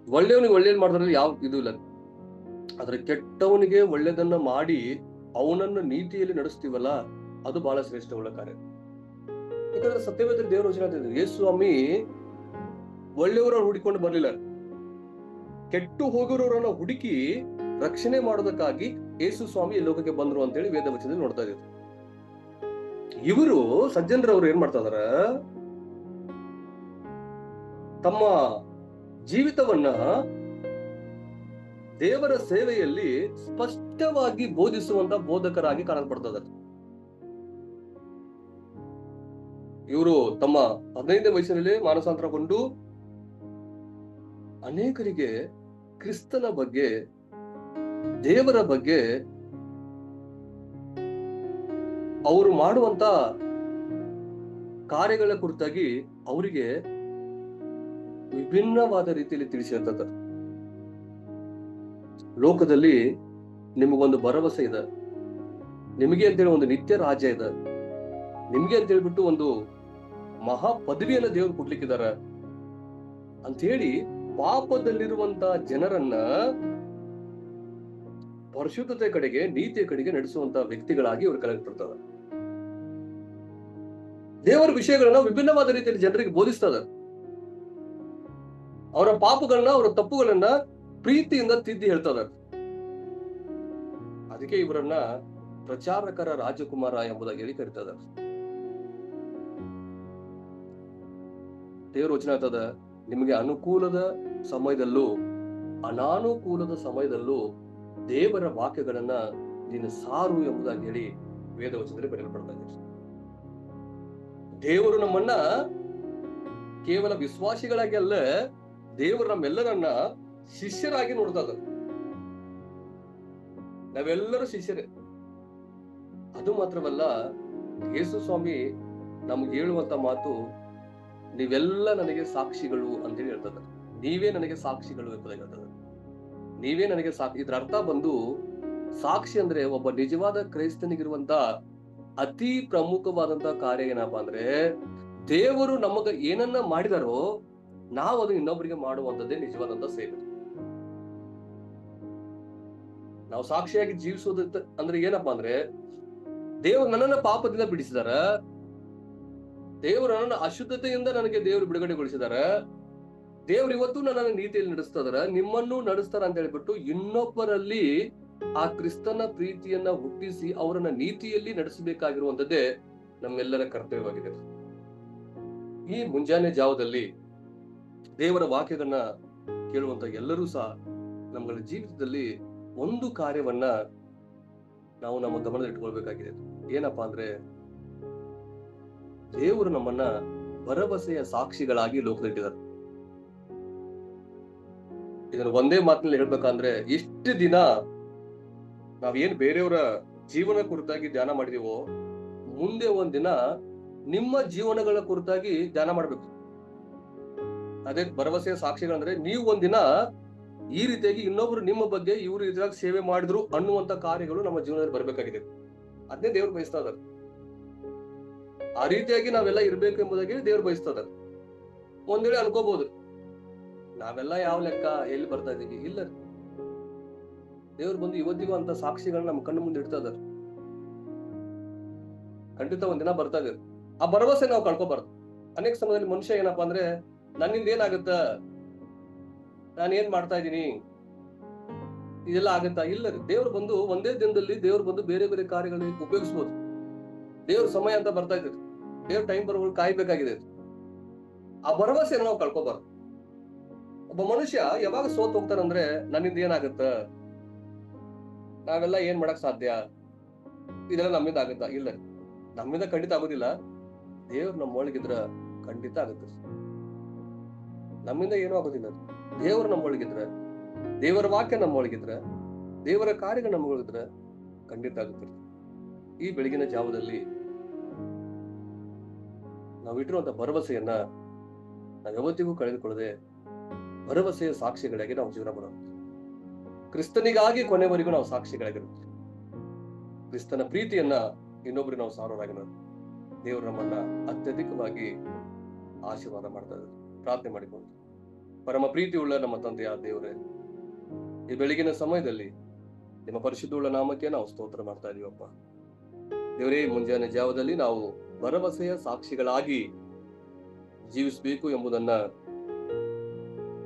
S1: ಒಳ್ಳೆಯವನಿಗೆ ಒಳ್ಳೇದ್ ಮಾಡೋದ್ರಲ್ಲಿ ಯಾವ ಇದು ಇಲ್ಲ, ಆದ್ರೆ ಕೆಟ್ಟವನಿಗೆ ಒಳ್ಳೇದನ್ನ ಮಾಡಿ ಅವನನ್ನ ನೀತಿಯಲ್ಲಿ ನಡೆಸ್ತೀವಲ್ಲ, ಅದು ಬಹಳ ಶ್ರೇಷ್ಠವುಳ್ಳ ಕಾರ್ಯ. ಯಾಕಂದ್ರೆ ಸತ್ಯವೇದ ದೇವರು ವಚನ ಹೇಳ್ತಿದ್ರು, ಯೇಸು ಸ್ವಾಮಿ ಒಳ್ಳೆಯವರನ್ನು ಹುಡುಕೊಂಡು ಬರ್ಲಿಲ್ಲ, ಕೆಟ್ಟು ಹೋಗಿರೋರನ್ನ ಹುಡುಕಿ ರಕ್ಷಣೆ ಮಾಡೋದಕ್ಕಾಗಿ ಯೇಸು ಸ್ವಾಮಿ ಈ ಲೋಕಕ್ಕೆ ಬಂದ್ರು ಅಂತೇಳಿ ವೇದ ವಚನದಲ್ಲಿ ನೋಡ್ತಾ ಇದ್ದೀವಿ. ಇವರು ಸಜ್ಜನರವರು ಏನ್ ಮಾಡ್ತಾ ಇದಾರ, ತಮ್ಮ ಜೀವಿತವನ್ನ ದೇವರ ಸೇವೆಯಲ್ಲಿ ಸ್ಪಷ್ಟವಾಗಿ ಬೋಧಿಸುವಂತ ಬೋಧಕರಾಗಿ ಕಾಣಲ್ಪಡ್ತಾರೆ. ಇವರು ತಮ್ಮ 15ನೇ ವಯಸ್ಸಿನಲ್ಲಿ ಮಾನಸಾಂತರಗೊಂಡು ಅನೇಕರಿಗೆ ಕ್ರಿಸ್ತನ ಬಗ್ಗೆ ದೇವರ ಬಗ್ಗೆ ಅವರು ಮಾಡುವಂತ ಕಾರ್ಯಗಳ ಕುರಿತಾಗಿ ಅವರಿಗೆ ವಿಭಿನ್ನವಾದ ರೀತಿಯಲ್ಲಿ ತಿಳಿಸಿರ್ತದ. ಲೋಕದಲ್ಲಿ ನಿಮಗೊಂದು ಭರವಸೆ ಇದೆ, ನಿಮಗೆ ಅಂತೇಳಿ ಒಂದು ನಿತ್ಯ ರಾಜ್ಯ ಇದೆ, ನಿಮ್ಗೆ ಅಂತ ಹೇಳ್ಬಿಟ್ಟು ಒಂದು ಮಹಾ ಪದವಿಯನ್ನ ದೇವರು ಕೊಡ್ಲಿಕ್ಕಿದಾರ ಅಂತ ಹೇಳಿ ಪಾಪದಲ್ಲಿರುವಂತ ಜನರನ್ನ ಪರಿಶುದ್ಧತೆ ಕಡೆಗೆ, ನೀತಿಯ ಕಡೆಗೆ ನಡೆಸುವಂತ ವ್ಯಕ್ತಿಗಳಾಗಿ ಅವರು ಕರೆಯಲ್ಪಡ್ತಾರೆ. ದೇವರ ವಿಷಯಗಳನ್ನ ವಿಭಿನ್ನವಾದ ರೀತಿಯಲ್ಲಿ ಜನರಿಗೆ ಬೋಧಿಸ್ತದ. ಅವರ ಪಾಪಗಳನ್ನ, ಅವರ ತಪ್ಪುಗಳನ್ನ ಪ್ರೀತಿಯಿಂದ ತಿದ್ದಿ ಹೇಳ್ತದ. ಅದಕ್ಕೆ ಇವರನ್ನ ಪ್ರಚಾರಕರ ರಾಜಕುಮಾರ ಎಂಬುದಾಗಿ ಹೇಳಿ ಕರೀತದ. ದೇವರ ವಚನ ಹೇಳ್ತದ, ನಿಮಗೆ ಅನುಕೂಲದ ಸಮಯದಲ್ಲೂ ಅನಾನುಕೂಲದ ಸಮಯದಲ್ಲೂ ದೇವರ ವಾಕ್ಯಗಳನ್ನ ನೀನು ಸಾರು ಎಂಬುದಾಗಿ ಹೇಳಿ ವೇದ ವಚನದಲ್ಲಿ ಬರೆಯಲ್ಪಡ್ತಾ ಇದೆ. ದೇವರು ನಮ್ಮನ್ನ ಕೇವಲ ವಿಶ್ವಾಸಿಗಳಾಗಿ ಅಲ್ಲ, ದೇವರು ನಮ್ಮೆಲ್ಲರನ್ನ ಶಿಷ್ಯರಾಗಿ ನೋಡ್ತಾ ಇದ್ದಾರೆ. ನಾವೆಲ್ಲರೂ ಶಿಷ್ಯರೇ. ಅದು ಮಾತ್ರವಲ್ಲ, ಯೇಸು ಸ್ವಾಮಿ ನಮ್ಗೆ ಹೇಳುವಂತ ಮಾತು, ನೀವೆಲ್ಲ ನನಗೆ ಸಾಕ್ಷಿಗಳು ಅಂತೇಳಿ ಹೇಳ್ತದ. ನೀವೇ ನನಗೆ ಸಾಕ್ಷಿಗಳು ಎಂಬುದಾಗಿ ಹೇಳ್ತದ. ನೀವೇ ನನಗೆ ಸಾಕ್ಷಿ. ಇದ್ರ ಅರ್ಥ ಬಂದು, ಸಾಕ್ಷಿ ಅಂದ್ರೆ ಒಬ್ಬ ನಿಜವಾದ ಕ್ರೈಸ್ತನಿಗಿರುವಂತ ಅತಿ ಪ್ರಮುಖವಾದಂತ ಕಾರ್ಯ ಏನಪ್ಪಾ ಅಂದ್ರೆ, ದೇವರು ನಮಗ ಏನನ್ನ ಮಾಡಿದಾರೋ ನಾವು ಅದು ಇನ್ನೊಬ್ಬರಿಗೆ ಮಾಡುವಂತದ್ದೇ ನಿಜವಾದಂತ ಸೇವೆ. ನಾವು ಸಾಕ್ಷಿಯಾಗಿ ಜೀವಿಸೋದ ಅಂದ್ರೆ ಏನಪ್ಪಾ ಅಂದ್ರೆ, ದೇವರು ನನ್ನನ್ನ ಪಾಪದಿಂದ ಬಿಡಿಸಿದಾರ, ದೇವರು ನನ್ನನ್ನು ಅಶುದ್ಧತೆಯಿಂದ ನನಗೆ ದೇವರು ಬಿಡುಗಡೆಗೊಳಿಸಿದಾರ, ದೇವ್ರು ಇವತ್ತು ನನ್ನನ್ನು ನೀತಿಯಲ್ಲಿ ನಡೆಸ್ತಾರ, ನಿಮ್ಮನ್ನು ನಡೆಸ್ತಾರ ಅಂತ ಹೇಳ್ಬಿಟ್ಟು ಇನ್ನೊಬ್ಬರಲ್ಲಿ ಆ ಕ್ರಿಸ್ತನ ಪ್ರೀತಿಯನ್ನ ಹುಟ್ಟಿಸಿ ಅವರನ್ನ ನೀತಿಯಲ್ಲಿ ನಡೆಸಬೇಕಾಗಿರುವಂತದ್ದೇ ನಮ್ಮೆಲ್ಲರ ಕರ್ತವ್ಯವಾಗಿದೆ. ಈ ಮುಂಜಾನೆ ಜಾವದಲ್ಲಿ ದೇವರ ವಾಕ್ಯಗಳನ್ನ ಕೇಳುವಂತ ಎಲ್ಲರೂ ಸಹ ನಮ್ಮಗಳ ಜೀವಿತದಲ್ಲಿ ಒಂದು ಕಾರ್ಯವನ್ನ ನಾವು ನಮ್ಮ ಗಮನದಲ್ಲಿ ಇಟ್ಕೊಳ್ಬೇಕಾಗಿದೆ. ಏನಪ್ಪಾ ಅಂದ್ರೆ, ದೇವರು ನಮ್ಮನ್ನ ಭರವಸೆಯ ಸಾಕ್ಷಿಗಳಾಗಿ ಲೋಕದಲ್ಲಿಟ್ಟಿದ್ದಾರೆ. ಇದನ್ನು ಒಂದೇ ಮಾತಿನಲ್ಲಿ ಹೇಳ್ಬೇಕಂದ್ರೆ, ಇಷ್ಟು ದಿನ ನಾವೇನ್ ಬೇರೆಯವರ ಜೀವನ ಕುರಿತಾಗಿ ಧ್ಯಾನ ಮಾಡಿದೀವೋ, ಮುಂದೆ ಒಂದಿನ ನಿಮ್ಮ ಜೀವನಗಳ ಕುರಿತಾಗಿ ಧ್ಯಾನ ಮಾಡ್ಬೇಕು. ಅದೇ ಭರವಸೆಯ ಸಾಕ್ಷಿಗಳಂದ್ರೆ, ನೀವು ಒಂದಿನ ಈ ರೀತಿಯಾಗಿ ಇನ್ನೊಬ್ರು ನಿಮ್ಮ ಬಗ್ಗೆ ಇವರು ಇದ್ರಾಗ ಸೇವೆ ಮಾಡಿದ್ರು ಅನ್ನುವಂತ ಕಾರ್ಯಗಳು ನಮ್ಮ ಜೀವನದಲ್ಲಿ ಬರ್ಬೇಕಾಗಿದೆ. ಅದನ್ನೇ ದೇವ್ರು ಬಯಸ್ತಾ ಇದ್ದಾರೆ. ಆ ರೀತಿಯಾಗಿ ನಾವೆಲ್ಲ ಇರ್ಬೇಕು ಎಂಬುದಾಗಿ ದೇವ್ರು ಬಯಸ್ತಾ ಇದ್ದಾರೆ. ಒಂದ್ ವೇಳೆ ಅನ್ಕೋಬಹುದು, ನಾವೆಲ್ಲ ಯಾವ ಲೆಕ್ಕ ಎಲ್ಲಿ ಬರ್ತಾ ಇದೀವಿ? ಇಲ್ಲ, ದೇವ್ರು ಬಂದು ಇವತ್ತಿಗೂ ಅಂತ ಸಾಕ್ಷಿಗಳನ್ನ ನಮ್ಮ ಕಣ್ಣು ಮುಂದೆ ಇಡ್ತಾ ಇದ್ದಾರೆ. ಖಂಡಿತ ಒಂದಿನ ಬರ್ತಾ ಇದೆ. ಆ ಭರವಸೆ ನಾವು ಕಳ್ಕೊಬಾರ್ದು. ಅನೇಕ ಸಮಯದಲ್ಲಿ ಮನುಷ್ಯ ಏನಪ್ಪಾ ಅಂದ್ರೆ, ನನ್ನಿಂದ ಏನಾಗುತ್ತ, ನಾನು ಏನ್ ಮಾಡ್ತಾ ಇದ್ದೀನಿ, ಇದೆಲ್ಲ ಆಗತ್ತಾ? ಇಲ್ಲ, ದೇವ್ರು ಬಂದು ಒಂದೇ ದಿನದಲ್ಲಿ ದೇವ್ರು ಬಂದು ಬೇರೆ ಬೇರೆ ಕಾರ್ಯಗಳಿಗೆ ಉಪಯೋಗಿಸ್ಬೋದು. ದೇವ್ರ ಸಮಯ ಅಂತ ಬರ್ತಾ ಇದ್ದಾರೆ. ದೇವ್ರ ಟೈಮ್ ಬರೋಗಳು ಕಾಯ್ಬೇಕಾಗಿದೆ. ಆ ಭರವಸೆಯನ್ನು ನಾವು ಕಳ್ಕೊಬಾರ್ದು. ಒಬ್ಬ ಮನುಷ್ಯ ಯಾವಾಗ ಸೋತ್ ಹೋಗ್ತಾರಂದ್ರೆ, ನನ್ನಿಂದ ಏನಾಗುತ್ತ, ನಾವೆಲ್ಲ ಏನ್ ಮಾಡಕ್ ಸಾಧ್ಯ, ಇದೆಲ್ಲ ನಮ್ಮಿಂದ ಆಗುತ್ತಾ? ಇಲ್ಲ, ನಮ್ಮಿಂದ ಖಂಡಿತ ಆಗೋದಿಲ್ಲ. ದೇವ್ರು ನಮ್ಮೊಳಗಿದ್ರ ಖಂಡಿತ ಆಗುತ್ತೆ. ನಮ್ಮಿಂದ ಏನೂ ಆಗೋದಿಲ್ಲ. ದೇವರು ನಮ್ಮೊಳಗಿದ್ರ, ದೇವರ ವಾಕ್ಯ ನಮ್ಮೊಳಗಿದ್ರ, ದೇವರ ಕಾರ್ಯಗಳು ನಮ್ಮೊಳಗಿದ್ರ ಖಂಡಿತ ಆಗುತ್ತೆ. ಈ ಬೆಳಗಿನ ಜಾವದಲ್ಲಿ ನಾವು ಇಟ್ಟಿರುವಂತ ಭರವಸೆಯನ್ನ ನಾವು ಯಾವತ್ತಿಗೂ ಕಳೆದುಕೊಳ್ಳದೆ ಭರವಸೆಯ ಸಾಕ್ಷಿಗಳಾಗಿ ನಾವು ಜೀವನ ಮಾಡೋಣ. ಕ್ರಿಸ್ತನಿಗಾಗಿ ಕೊನೆವರೆಗೂ ನಾವು ಸಾಕ್ಷಿಗಳಾಗಿರುತ್ತೆ. ಕ್ರಿಸ್ತನ ಪ್ರೀತಿಯನ್ನ ಇನ್ನೊಬ್ರಿಗೆ ನಾವು ಸಾರೋರಾಗಿನ ದೇವರು ನಮ್ಮನ್ನ ಅತ್ಯಧಿಕವಾಗಿ ಆಶೀರ್ವಾದ ಮಾಡ್ತಾ ಇದ್ದಾರೆ. ಪ್ರಾರ್ಥನೆ ಮಾಡಿಕೊಂಡು, ಪರಮ ಪ್ರೀತಿ ಉಳ್ಳ ನಮ್ಮ ತಂದೆಯ ದೇವರೇ, ಈ ಬೆಳಗಿನ ಸಮಯದಲ್ಲಿ ನಿಮ್ಮ ಪರಿಶುದ್ಧವುಳ್ಳ ನಾಮಕ್ಕೆ ನಾವು ಸ್ತೋತ್ರ ಮಾಡ್ತಾ ಇದೀವಪ್ಪ. ದೇವರೇ, ಮುಂಜಾನೆ ಜಾವದಲ್ಲಿ ನಾವು ಭರವಸೆಯ ಸಾಕ್ಷಿಗಳಾಗಿ ಜೀವಿಸಬೇಕು ಎಂಬುದನ್ನ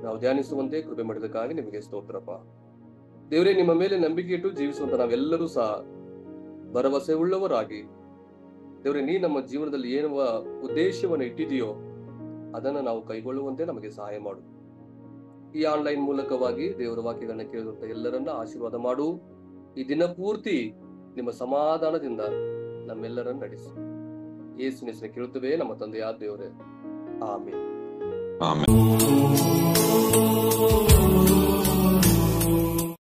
S1: ನಾವು ಧ್ಯಾನಿಸುವಂತೆ ಕೃಪೆ ಮಾಡಿದಕ್ಕಾಗಿ ನಿಮಗೆ ಸ್ತೋತ್ರಪ್ಪ. ದೇವರೇ, ನಿಮ್ಮ ಮೇಲೆ ನಂಬಿಕೆ ಇಟ್ಟು ಜೀವಿಸುವಂತ ನಾವೆಲ್ಲರೂ ಸಹ ಭರವಸೆ ಉಳ್ಳವರಾಗಿ, ದೇವರೇ, ನೀ ನಮ್ಮ ಜೀವನದಲ್ಲಿ ಏನುವ ಉದ್ದೇಶವನ್ನು ಇಟ್ಟಿದೆಯೋ ಅದನ್ನ ನಾವು ಕೈಗೊಳ್ಳುವಂತೆ ನಮಗೆ ಸಹಾಯ ಮಾಡು. ಈ ಆನ್ಲೈನ್ ಮೂಲಕವಾಗಿ ದೇವರ ವಾಕ್ಯಗಳನ್ನ ಕೇಳುವಂತ ಎಲ್ಲರನ್ನ ಆಶೀರ್ವಾದ ಮಾಡು. ಈ ದಿನ ಪೂರ್ತಿ ನಿಮ್ಮ ಸಮಾಧಾನದಿಂದ ನಮ್ಮೆಲ್ಲರನ್ನ ನಡೆಸಿ. ಯೇಸುವಿನ ಹೆಸರಿನಲ್ಲಿ ಕೇಳುತ್ತೇವೆ ನಮ್ಮ ತಂದೆಯಾದ ದೇವರೇ, ಆಮೆನ್.